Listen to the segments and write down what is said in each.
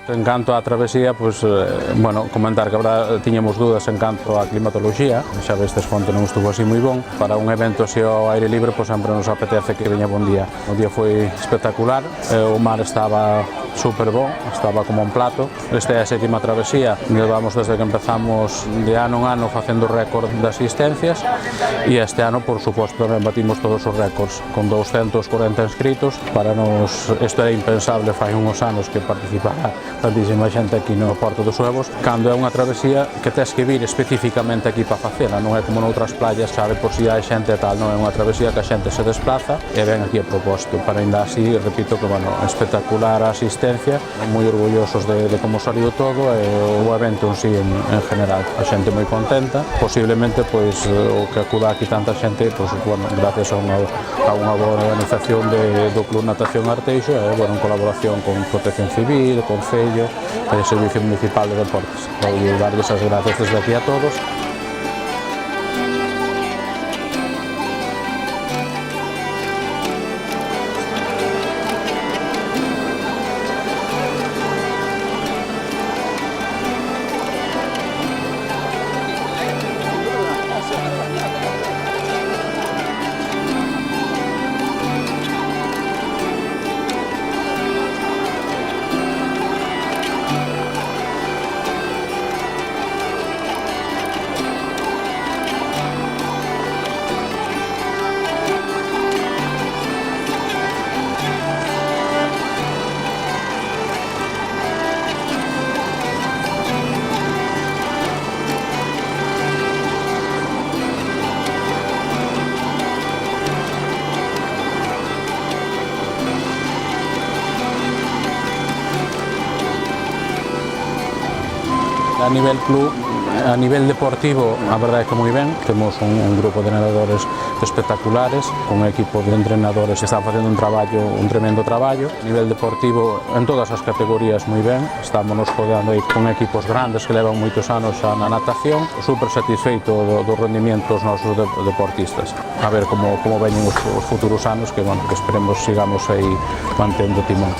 En canto á travesía, bueno, comentar que agora tiñamos dúdas en canto á climatoloxía, xa vestes que onte non estuvo así moi bon. Para un evento así ao aire libre, sempre nos apetece que veña bon día. O día foi espectacular, o mar estaba super bon, estaba como un plato. Esta é a 7ª travesía, levamos desde que empezamos de ano en ano facendo récord de asistencias e este ano, por suposto, tamén batimos todos os récords, con 240 inscritos. Para nos isto era impensable fai uns anos que participara tantísima xente aquí no Porto dos Huevos, cando é unha travesía que tes que vir especificamente aquí para facela, non é como noutras playas, sabe por si hai xente e tal, non é unha travesía que a xente se desplaza e ven aquí a propósito. Para ainda así, repito que, bueno, espectacular a asistencia, moi orgullosos de como saliu todo e o evento en sí en general. A xente moi contenta, posiblemente o que acuda aquí tanta xente, bueno, gracias a unha boa organización do Club Natación Arteixo e, bueno, en colaboración con Protección Civil, Concello e o Servicio Municipal de Deportes. Vou darles as gracias desde aquí a todos. A nivel club, a nivel deportivo, a verdade é que moi ben. Temos un grupo de nadadores espectaculares, con un equipo de entrenadores que están facendo un tremendo traballo. A nivel deportivo, en todas as categorías, moi ben. Estámonos rodeando aí con equipos grandes que levan moitos anos na natación. Super satisfeito do rendimento dos nosos deportistas. A ver como veñen os futuros anos, que, bueno, que esperemos sigamos aí mantendo o timón.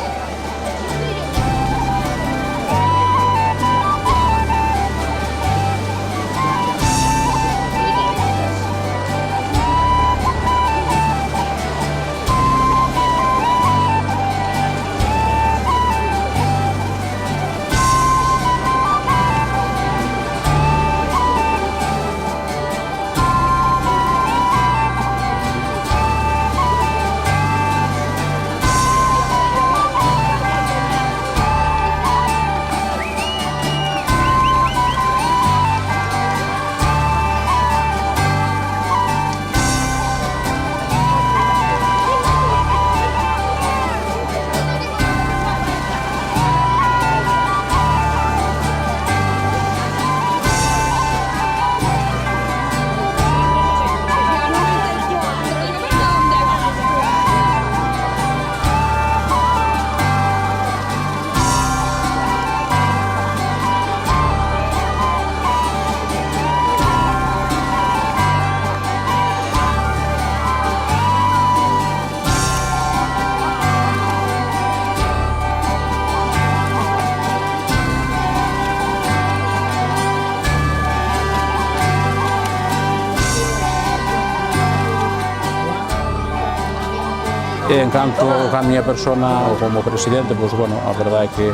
En canto a miña persona como presidente, bueno, a verdade é que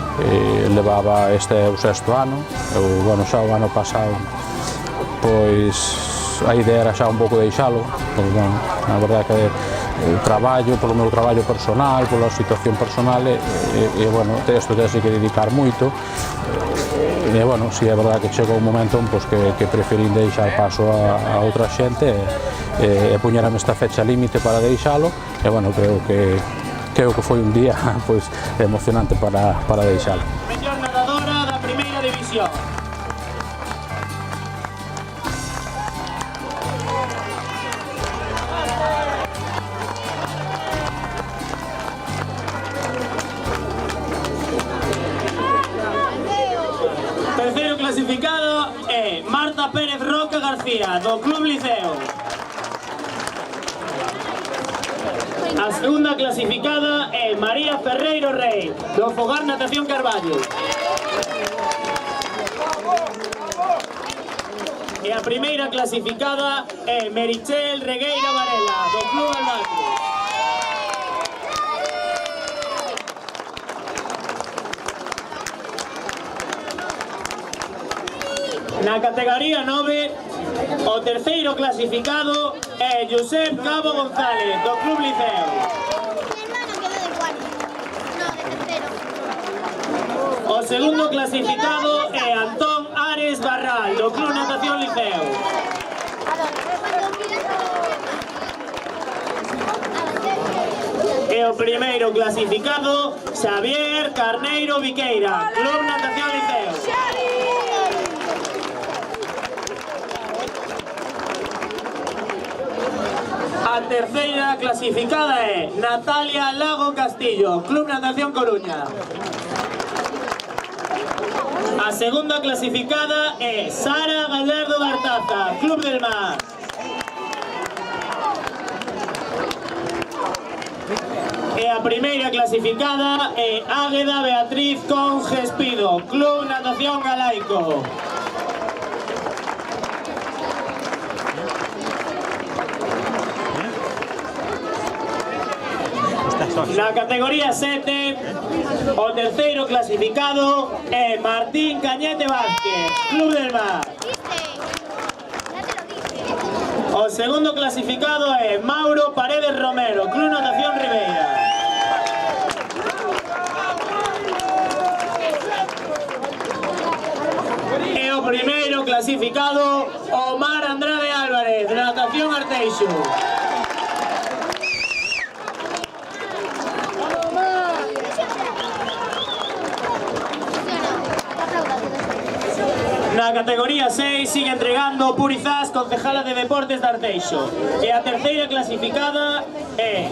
levaba este o 6º ano. Bueno, xa o ano pasado, a idea era xa un pouco deixalo, bueno, a verdade é que traballo, polo meu traballo personal, pola situación personal, bueno, isto tens que dedicar moito. E, bueno, si é verdade que chegou un momento que preferín deixar paso a outra xente e puñerame esta fecha límite para deixalo, e, bueno, creo que foi un día emocionante para deixalo. Mellor nadadora da primeira división. Terceiro clasificado é Marta Pérez Roca García, do Club Liceo. A A segunda clasificada é María Ferreiro Rey, do Fogar Natación Carballo. E a primeira clasificada é Merichel Regueira Varela, do Club Albatros. Na categoría 9, o terceiro clasificado é Josep Cabo González, do Club Liceo. Mi hermano quedó de cuarto. No, de tercero. O segundo clasificado é Antón Ares Barral, do Club Natación Liceo. E o primeiro clasificado, Xavier Carneiro Viqueira, Club Natación Liceo. A terceira clasificada é Natalia Lago Castillo, Club Natación Coruña. A segunda clasificada é Sara Gallardo Bartaza, Club del Mar. E a primeira clasificada é Águeda Beatriz Conge Espido, Club Natación Galaico. Na categoría 7, o terceiro clasificado é Martín Cañete Vázquez, Club del Mar. O segundo clasificado é Mauro Paredes Romero, Club Natación Ribeira. E o primeiro clasificado, Omar Andrade Álvarez, de Natación Arteixo. Na categoría 6 sigue entregando Purizás, concejala de Deportes de Arteixo. E a terceira clasificada é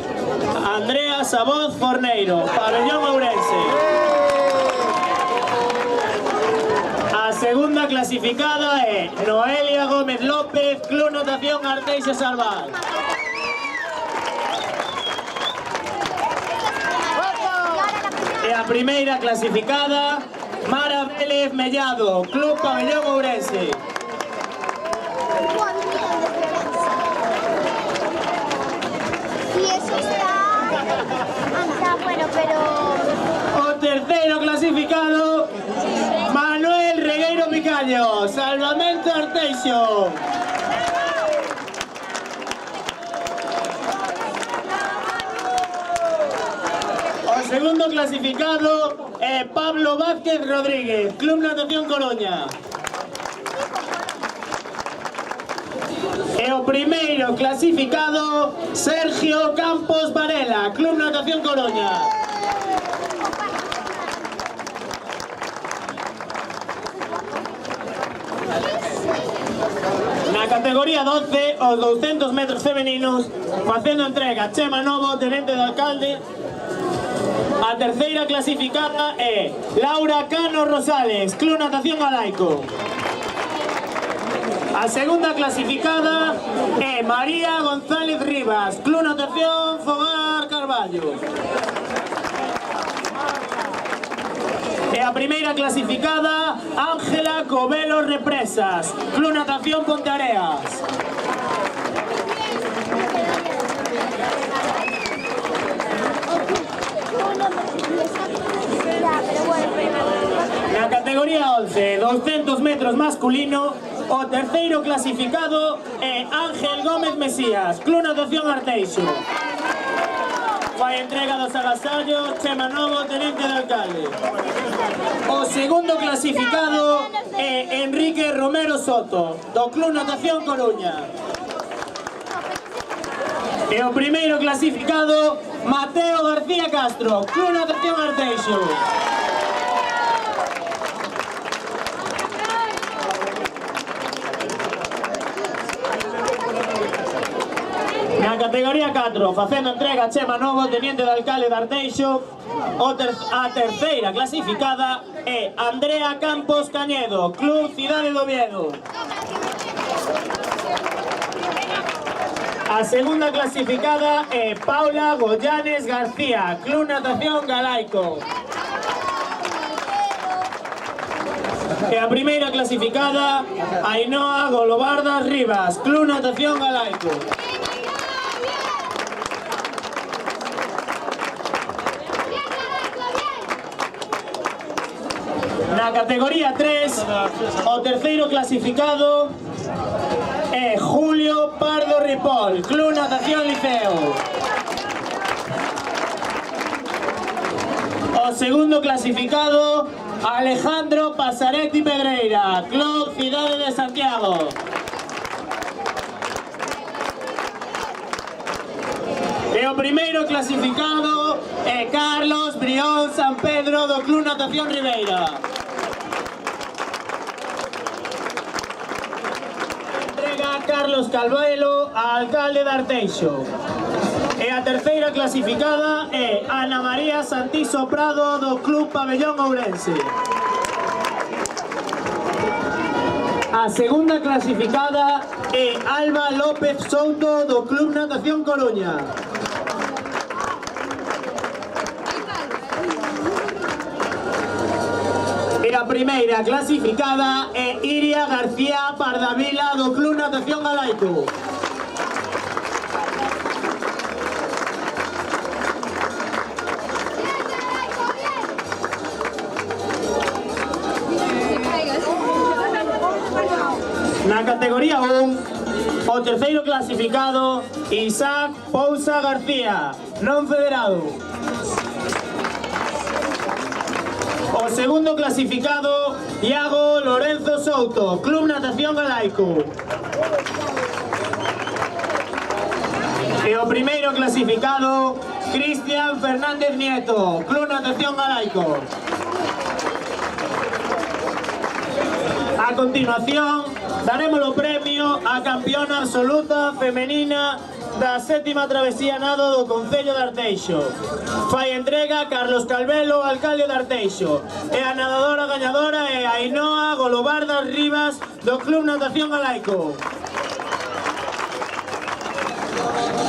Andrea Saboz Forneiro, Pabellón Ourense. A segunda clasificada é Noelia Gómez López, Club Natación Arteixo Salval. E a primeira clasificada, Mara Vélez Mellado, Club Pabellón Ourense. Y eso está bueno, pero... O terceiro clasificado, Manuel Regueiro Picaño, Salvamento Arteixo. O segundo clasificado é Pablo Vázquez Rodríguez, Club Natación Coruña. E o primeiro clasificado, Sergio Campos Varela, Club Natación Coruña. Na categoría 12, os 200 metros femeninos, facendo entrega Chema Novo, tenente de alcalde. A terceira clasificada é Laura Cano Rosales, Club Natación Galaico. A segunda clasificada é María González Rivas, Club Natación Fogar Carballo. E a primeira clasificada, Ángela Covelo Represas, Club Natación Ponteareas. Na categoría 11, 200 metros masculino, o terceiro clasificado é Ángel Gómez Mesías, Club Natación Arteixo. Fai entrega dos agasallos Chema Novo, tenente de alcalde. O segundo clasificado é Enrique Romero Soto, do Club Natación Coruña. E o primeiro clasificado, Mateo García Castro, Club Natación Arteixo. Na categoría 4, facendo entrega Chema Novo, teniente de alcalde de Arteixo, a terceira clasificada é Andrea Campos Cañedo, Club Cidade do Oviedo. A segunda clasificada é Paula Goyanes García, Club Natación Galaico. E a primeira clasificada, Ainhoa Golobardas Rivas, Club Natación Galaico. Na categoría 3, o terceiro clasificado é Julio Pardo Ripoll, Club Natación Liceo. O segundo clasificado, Alejandro Pasaretti Pedreira, Club Cidade de Santiago. E o primeiro clasificado é Carlos Brión San Pedro do Club Natación Ribeira. Entrega Carlos Calvelo, alcalde de Arteixo. E a terceira clasificada é Ana María Santiso Prado do Club Pabellón Ourense. A segunda clasificada é Alba López Souto do Club Natación Coruña. E a primeira clasificada é Iria García Pardavila do Club Natación Galaico. Na categoría 1, o terceiro clasificado, Isaac Pousa García, non federado. O segundo clasificado, Iago Lorenzo Souto, Club Natación Galaico. E o primeiro clasificado, Cristian Fernández Nieto, Club Natación Galaico. A continuación, daremos o premio a campeona absoluta femenina da 7ª travesía nado do Concello de Arteixo. Fai entrega Carlos Calvelo, alcalde de Arteixo. E a nadadora gañadora é Ainhoa Golobardas Rivas do Club Natación Galaico.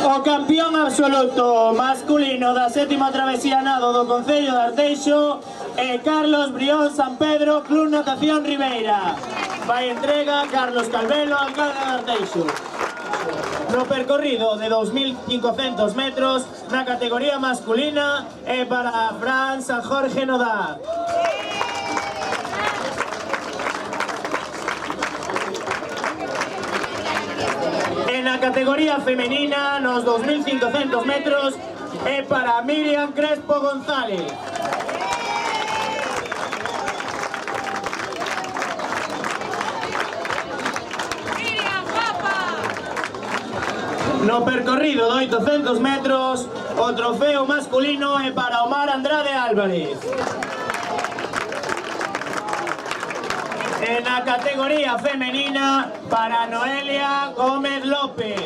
O campeón absoluto masculino da 7ª travesía nado do Concello de Arteixo é Carlos Brión San Pedro, Club Natación Ribeira. Vai entrega Carlos Calvelo, alcalde de Arteixo. No percorrido de 2.500 metros, na categoría masculina, é para Fran San Jorge Nodar. En la categoría femenina, nos 2.500 metros, é para Miriam Crespo González. No percorrido de 800 metros, o trofeo masculino é para Omar Andrade Álvarez. En la categoría femenina, para Noelia Gómez López.